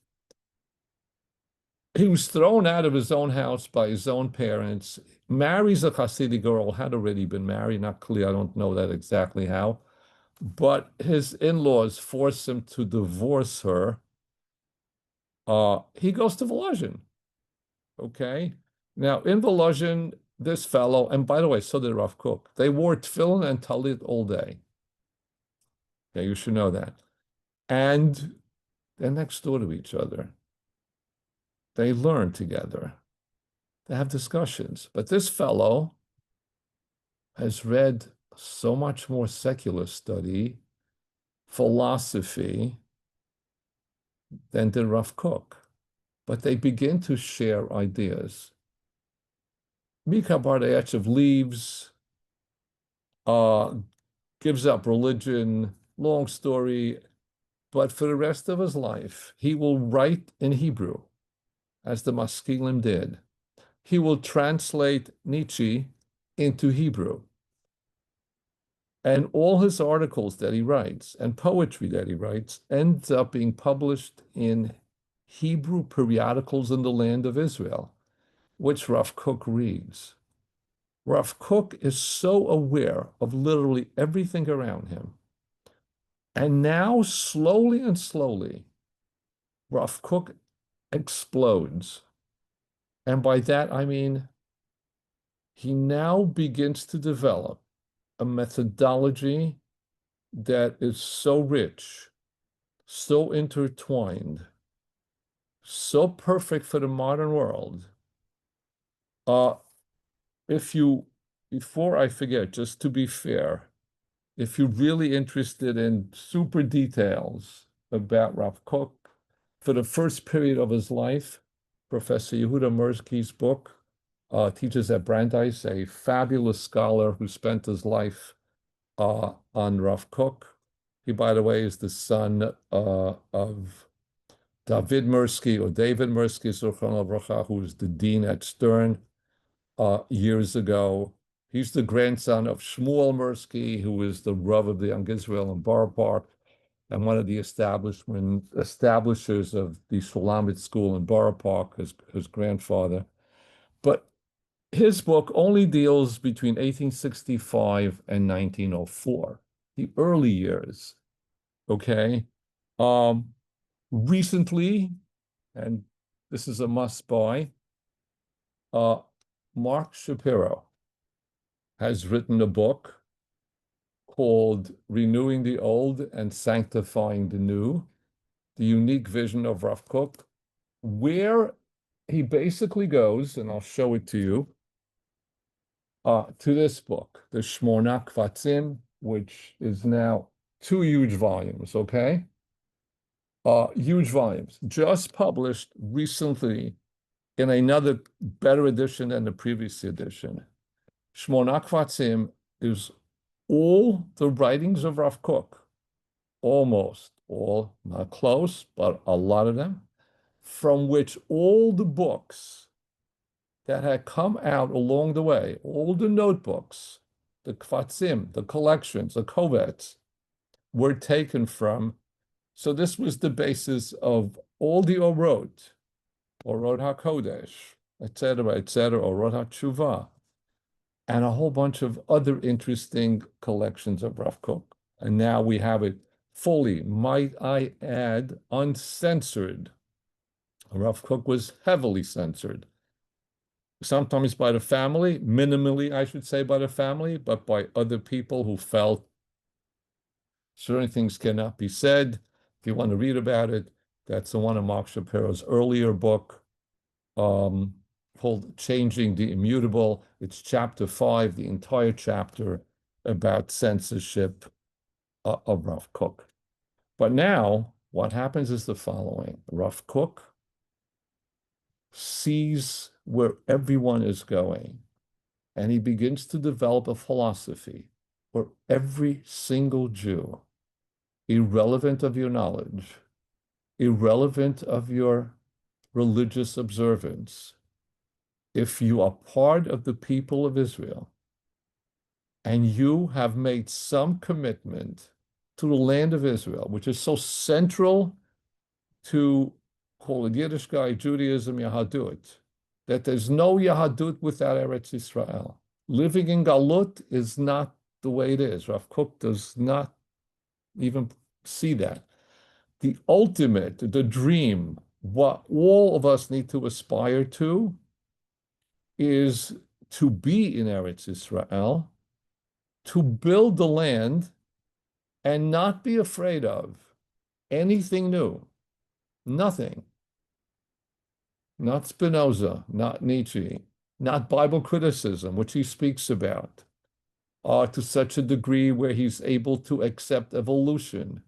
He was thrown out of his own house by his own parents, marries a Hasidic girl, had already been married, not clear, I don't know that exactly how, but his in-laws force him to divorce her. He goes to Volozhin, okay? Now, in Volozhin, this fellow, and by the way, so did Rav Kook, they wore tefillin and talit all day. Yeah, you should know that. And they're next door to each other. They learn together. They have discussions. But this fellow has read so much more secular study, philosophy, than did Rav Kook. But they begin to share ideas. Mika Bardayechev leaves, gives up religion, long story, but for the rest of his life, he will write in Hebrew, as the Maskilim did. He will translate Nietzsche into Hebrew. And all his articles that he writes and poetry that he writes ends up being published in Hebrew periodicals in the land of Israel, which Rav Kook reads. Rav Kook is so aware of literally everything around him. And now, slowly and slowly, Rav Kook explodes. And by that, I mean, he now begins to develop a methodology that is so rich, so intertwined, so perfect for the modern world. If you, before I forget, just to be fair, if you're really interested in super details about Rav Kook, for the first period of his life, Professor Yehuda Mirsky's book, teaches at Brandeis, a fabulous scholar who spent his life on Rav Kook. He, by the way, is the son of David Mirsky or David Mirsky, Zichrono Livracha, who was the dean at Stern years ago. He's the grandson of Shmuel Mirsky, who was the Rav of the Young Israel in Borough Park and one of the establishers of the Shulamit School in Borough Park, his grandfather. But his book only deals between 1865 and 1904, the early years. Okay. Um, Recently, and this is a must buy, Mark Shapiro has written a book called Renewing the Old and Sanctifying the New, the unique vision of Rav Kook, where he basically goes, and I'll show it to you, to this book, the Shmona Kvatzim, which is now 2 huge volumes, okay? Huge volumes, just published recently in another better edition than the previous edition. Shmona Kvatzim is all the writings of Rav Kook, almost all, not close, but a lot of them, from which all the books that had come out along the way, all the notebooks, the kvatzim, the collections, the kovets, were taken from. So this was the basis of all the Orot HaKodesh, etc., Orot HaTshuva, and a whole bunch of other interesting collections of Rav Kook. And now we have it fully, might I add, uncensored. Rav Kook was heavily censored, sometimes by the family, minimally, I should say, by the family, but by other people who felt certain things cannot be said. If you want to read about it, that's the one of Mark Shapiro's earlier book, called Changing the Immutable. It's chapter 5, the entire chapter about censorship of Rav Kook. But now what happens is the following. Rav Kook sees where everyone is going, and he begins to develop a philosophy where every single Jew, irrelevant of your knowledge, irrelevant of your religious observance, if you are part of the people of Israel and you have made some commitment to the land of Israel, which is so central to, call it Yiddishkeit, Judaism, Yahadut, that there's no Yahadut without Eretz Israel. Living in Galut is not the way it is. Rav Kook does not even see that. The ultimate, the dream, what all of us need to aspire to is to be in Eretz Israel, to build the land and not be afraid of anything new, nothing. Not Spinoza, not Nietzsche, not Bible criticism, which he speaks about, to such a degree where he's able to accept evolution.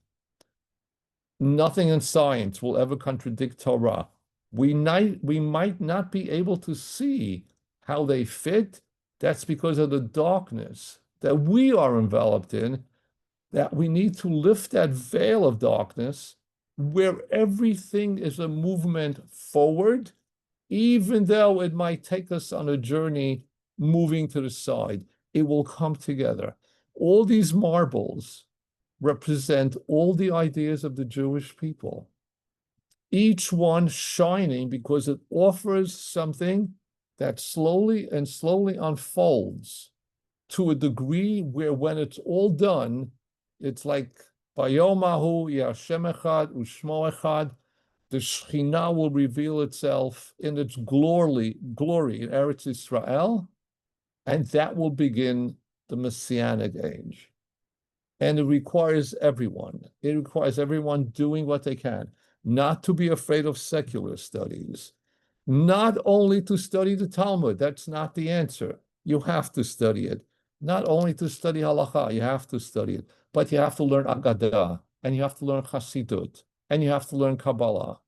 Nothing in science will ever contradict Torah. We might not be able to see how they fit. That's because of the darkness that we are enveloped in, that we need to lift that veil of darkness where everything is a movement forward, even though it might take us on a journey moving to the side. It will come together. All these marbles represent all the ideas of the Jewish people, each one shining because it offers something that slowly and slowly unfolds to a degree where when it's all done, it's like Bayomahu Yashem Echad Ushmo Echad, the Shekhinah will reveal itself in its glory in Eretz Israel, and that will begin the Messianic age. And it requires everyone. It requires everyone doing what they can, not to be afraid of secular studies, not only to study the Talmud. That's not the answer. You have to study it. Not only to study halacha, you have to study it, but you have to learn Agadah, and you have to learn Chassidut, and you have to learn Kabbalah.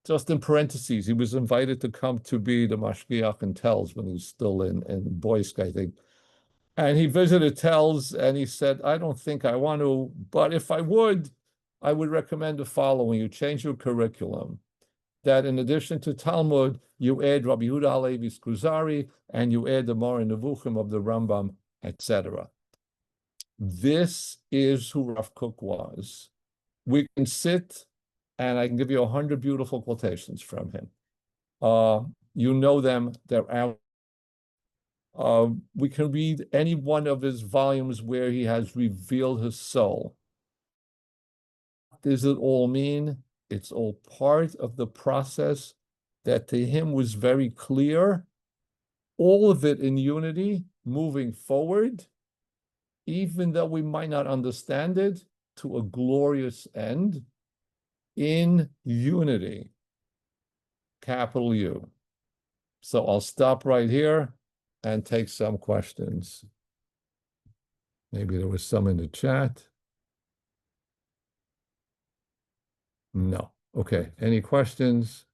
Just in parentheses, he was invited to come to be the Mashgiach in Telz when he was still in Boysk, I think. And he visited Telz and he said, I don't think I want to, but if I would recommend the following. You change your curriculum. That in addition to Talmud, you add Rabbi Yehuda Halevi's Kuzari and you add the Moreh Nevuchim of the Rambam, etc. This is who Rav Kook was. We can sit and I can give you 100 beautiful quotations from him. You know them, they're out. We can read any one of his volumes where he has revealed his soul. What does it all mean? It's all part of the process that to him was very clear, all of it in unity, moving forward, even though we might not understand it, to a glorious end in unity, capital U. So I'll stop right here and take some questions. Maybe there was some in the chat. No. Okay. Any questions?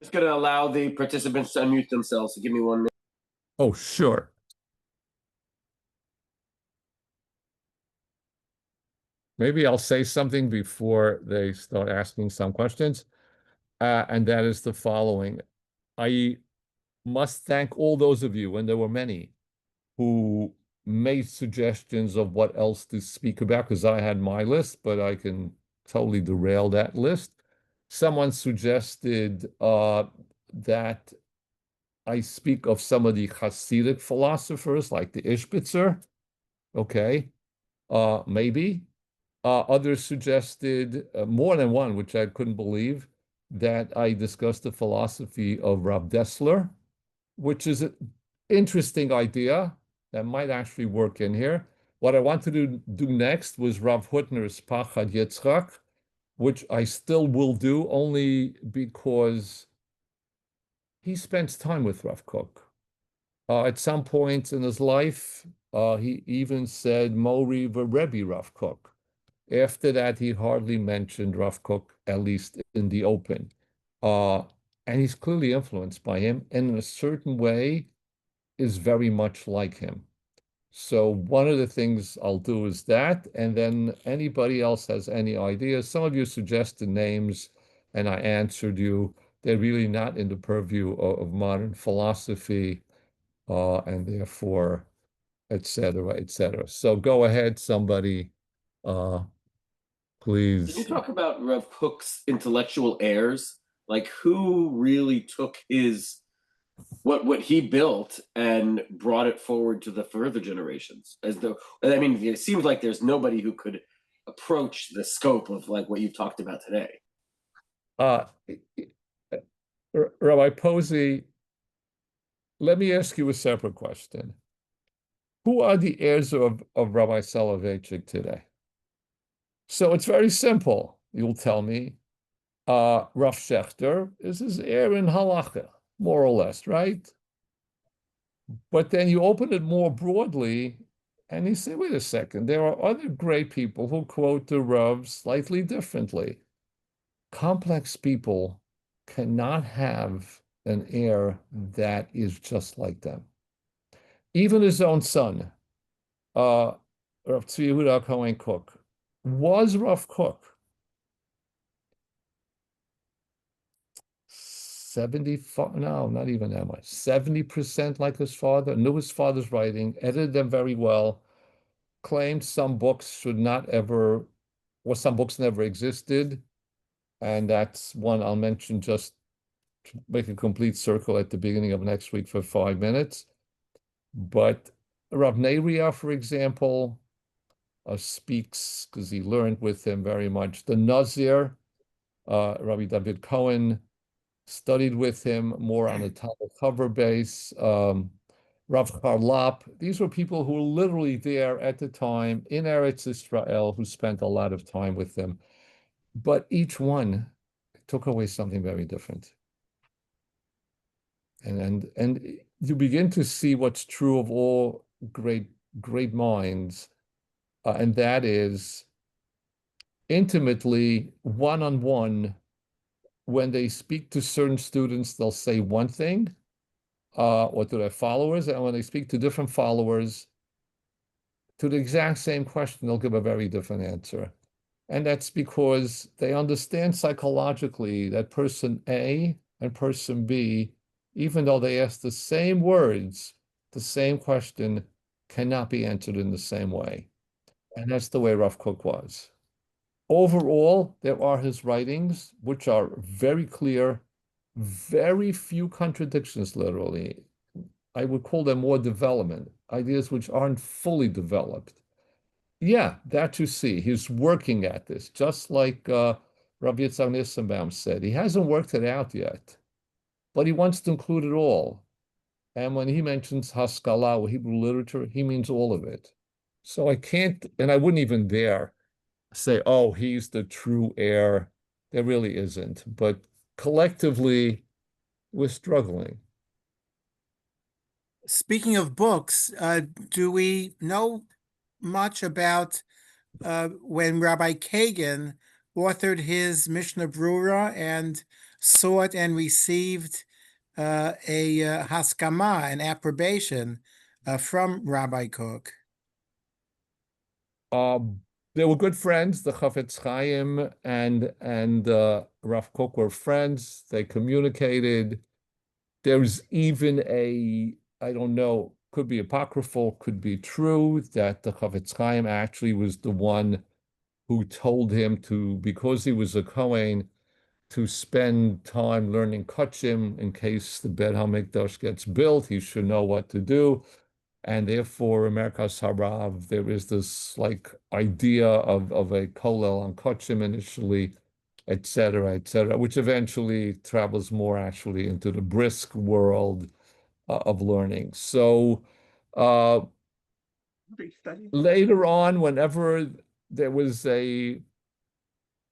Just going to allow the participants to unmute themselves. So give me 1 minute. Oh, sure. Maybe I'll say something before they start asking some questions. And that is the following. I must thank all those of you, and there were many, who made suggestions of what else to speak about, because I had my list, but I can totally derail that list. Someone suggested that I speak of some of the Hasidic philosophers, like the Ishbitzer. Okay, maybe. Others suggested, more than one, which I couldn't believe, that I discussed the philosophy of Rav Dessler, which is an interesting idea that might actually work in here. What I wanted to do next was Rav Hutner's Pachad Yitzchak, which I still will do only because he spends time with Rav Kook. At some point in his life, he even said Mori Rebbe Rav Kook. After that, he hardly mentioned Rav Kook, at least in the open. And he's clearly influenced by him, and in a certain way is very much like him. So one of the things I'll do is that, and then anybody else has any ideas. Some of you suggested names, and I answered you. They're really not in the purview of modern philosophy, and therefore, et cetera, et cetera. So go ahead, somebody, Can you please. talk about Rav Kook's intellectual heirs? Like who really took his what he built and brought it forward to the further generations? As though, I mean, it seems like there's nobody who could approach the scope of like what you've talked about today. Uh, Rabbi Posey, let me ask you a separate question. Who are the heirs of Rabbi Soloveitchik today? So it's very simple. You'll tell me, Rav Shechter is his heir in halacha, more or less, right? But then you open it more broadly, and you say, wait a second, there are other great people who quote the Rav slightly differently. Complex people cannot have an heir that is just like them. Even his own son, Rav Tzvi Yehuda Cohen Cook, was Rav Kook. 75, no, not even that much. 70% like his father, knew his father's writing, edited them very well, claimed some books should not ever, or some books never existed. And that's one I'll mention just to make a complete circle at the beginning of next week for 5 minutes. But Rav Neriah, for example, speaks because he learned with him very much. The Nazir, Rabbi David Cohen, studied with him more on a Talmud cover base. Rav Charlap, these were people who were literally there at the time in Eretz Israel, who spent a lot of time with them. But each one took away something very different. And you begin to see what's true of all great minds, and that is intimately, one-on-one, when they speak to certain students, they'll say one thing, or to their followers, and when they speak to different followers, to the exact same question, they'll give a very different answer. And that's because they understand psychologically that person A and person B, even though they ask the same words, the same question cannot be answered in the same way. And that's the way Rav Kook was. Overall, there are his writings, which are very clear, very few contradictions, literally. I would call them more development, ideas which aren't fully developed. Yeah, that you see. He's working at this, just like Rabbi Yitzhak Nissenbaum said. He hasn't worked it out yet, but he wants to include it all. And when he mentions Haskalah or Hebrew literature, he means all of it. So I can't, and I wouldn't even dare say, oh, he's the true heir. There really isn't. But collectively, we're struggling. Speaking of books, do we know much about when Rabbi Kagan authored his Mishnah Brura and sought and received a haskama, an approbation from Rabbi Kook? Um, they were good friends. The Chafetz Chaim and Rav Kook were friends. They communicated. There's even I don't know, could be apocryphal, could be true, that the Chafetz Chaim actually was the one who told him to, because he was a Kohen, to spend time learning Kachim in case the Beit HaMikdash gets built. He should know what to do. And therefore, in Merkas Harav, there is this like idea of a kollel on Kachim initially, et cetera, which eventually travels more actually into the brisk world of learning. So later on, whenever there was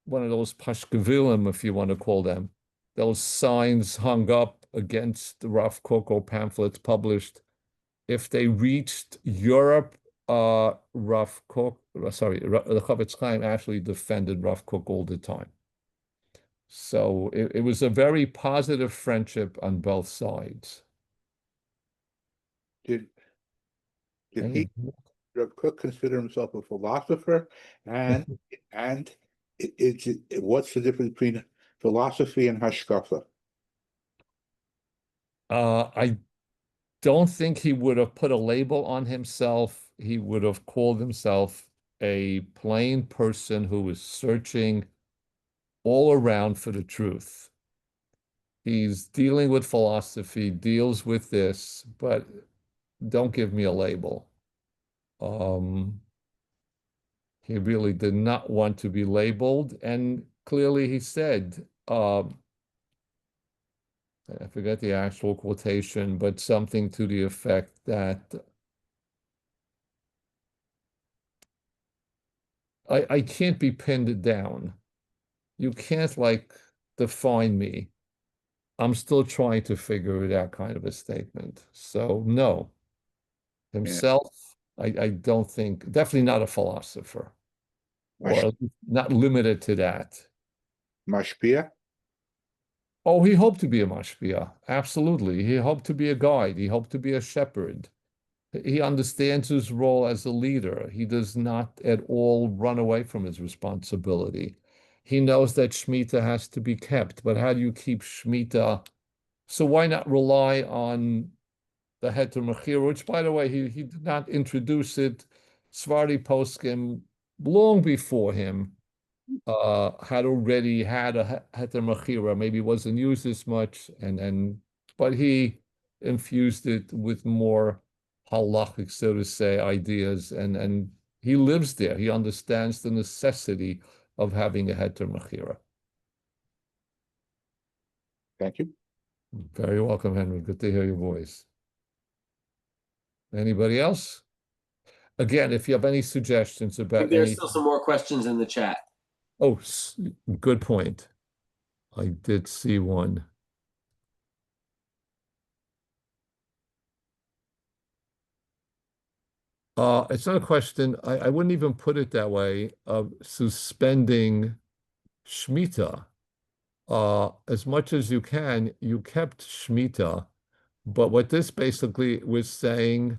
one of those pashkevilim, if you want to call them, those signs hung up against the Rav Kook or pamphlets published, if they reached Europe, Rav Kook, sorry, the Chafetz Chaim actually defended Rav Kook all the time. So it was a very positive friendship on both sides. Did And Rav Kook consider himself a philosopher? And what's the difference between philosophy and hashkafa? I don't think he would have put a label on himself. He would have called himself a plain person who was searching all around for the truth. He's dealing with philosophy, deals with this, but don't give me a label. He really did not want to be labeled, and clearly he said, I forget the actual quotation, but something to the effect that I can't be pinned down. You can't like define me. I'm still trying to figure it out, kind of a statement. So no, himself, I don't think, definitely not a philosopher, or not limited to that. Mashpia? Oh, he hoped to be a mashpia. Absolutely. He hoped to be a guide. He hoped to be a shepherd. He understands his role as a leader. He does not at all run away from his responsibility. He knows that Shemitah has to be kept, but how do you keep Shemitah? So why not rely on the Heter Mechira, which, by the way, he did not introduce it. Svardi Poskim, long before him, had already had a Heter Mechira, maybe wasn't used as much, but he infused it with more halachic, so to say, ideas, and he lives there. He understands the necessity of having a Heter Mechira. Thank you. Very welcome, Henry. Good to hear your voice. Anybody else? Again, if you have any suggestions I about think there's any, still some more questions in the chat. oh, good point. I did see one. It's not a question. I wouldn't even put it that way, of suspending Shemitah. As much as you can, you kept Shemitah. But what this basically was saying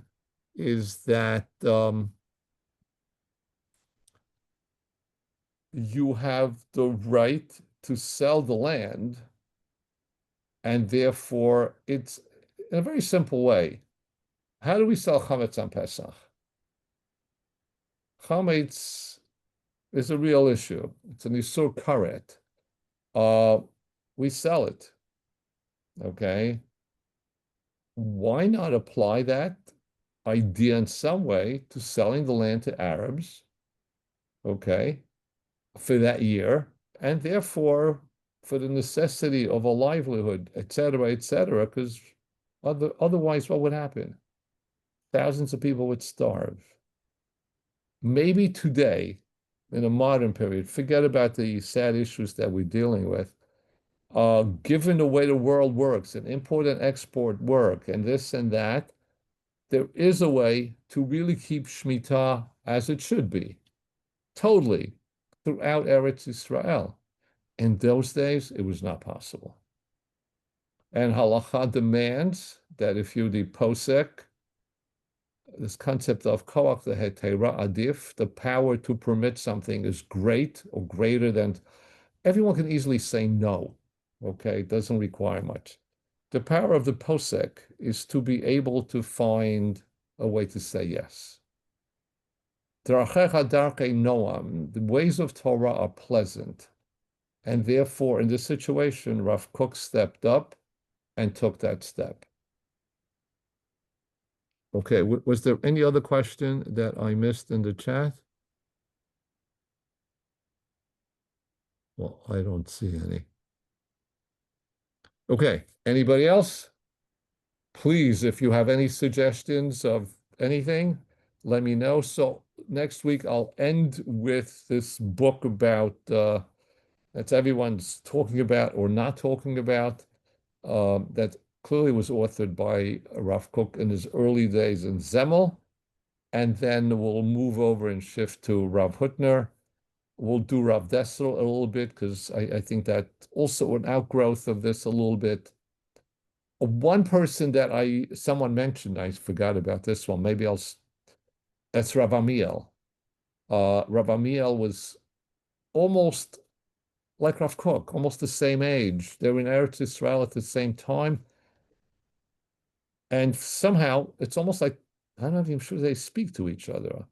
is that you have the right to sell the land, and therefore it's in a very simple way. How do we sell chametz on Pesach? Chametz is a real issue. It's an isur karet. We sell it. Okay. Why not apply that idea in some way to selling the land to Arabs? Okay. For that year, and therefore for the necessity of a livelihood, et cetera, because otherwise, what would happen? Thousands of people would starve. Maybe today, in a modern period, forget about the sad issues that we're dealing with. Given the way the world works and import and export work and this and that, there is a way to really keep Shemitah as it should be, totally, throughout Eretz Israel. In those days, it was not possible. And halacha demands that if you the posek, this concept of koach the hetera adif, the power to permit something is great or greater than, everyone can easily say no. Okay, it doesn't require much. The power of the posek is to be able to find a way to say yes. The ways of Torah are pleasant. And therefore, in this situation, Rav Kook stepped up and took that step. Okay, was there any other question that I missed in the chat? Well, I don't see any. Okay, anybody else? Please, if you have any suggestions of anything, let me know. So next week, I'll end with this book about that everyone's talking about or not talking about, that clearly was authored by Rav Kook in his early days in Zemel. And then we'll move over and shift to Rav Hutner. We'll do Rav Dessel a little bit because I think that also an outgrowth of this a little bit. One person that someone mentioned, I forgot about this one. Maybe that's Rav Amiel. Rav Amiel was almost like Rav Kook, almost the same age. They were in Eretz Israel at the same time. And somehow it's almost like, I'm not even sure they speak to each other.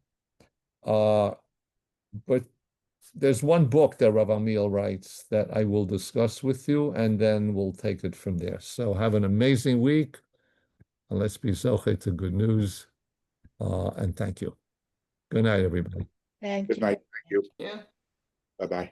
But there's one book that Rav Amiel writes that I will discuss with you, and then we'll take it from there. So have an amazing week, and let's be zoche to good news. And thank you. Good night, everybody. Thank Good you. night. Thank you. Yeah. Bye-bye.